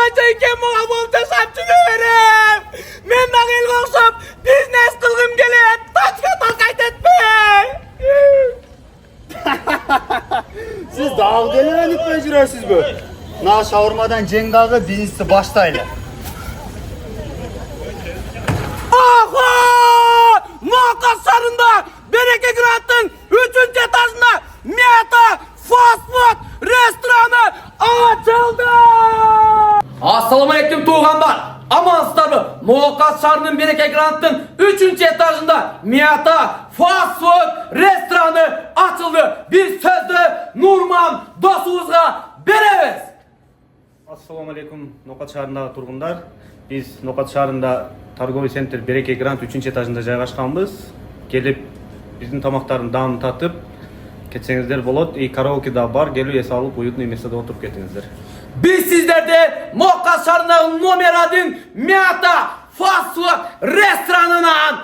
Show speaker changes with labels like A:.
A: Kanca iken bana muhteşem çıkıverim. Men nagil koşup biznes kılgım gelip taçka takayt etme.
B: Siz dağ deliren itme jüresiz bu. Na şavurmadan cengağı birinçisi başlayla.
A: Aha! Muhakkaslarında Bereke Grant'ın 3. etajında Miyata Fast Food restoranı açıldı. Assalamualaikum tuğanlar. Amansızlar Muhakkas şarının Bereke Grant'ın 3. etajında Miyata Fast Food restoranı açıldı. Biz sözde Nurman dostumuzga bereriz.
C: Assalamu alaikum Nokat şahrındağı turgunlar. Biz Nokat şahrında Targovi Center Bereke Grant 3. etajında жайгашканбыз. Gelip bizim tamaktарын damını tatıp ketsеңиздер болот. И караоке да бар. Келип эс алып уютный местода отуруп кетиңиздер.
A: Biz sizlerde Muhakkas şarının numeradın Miyata Fast Food restoranından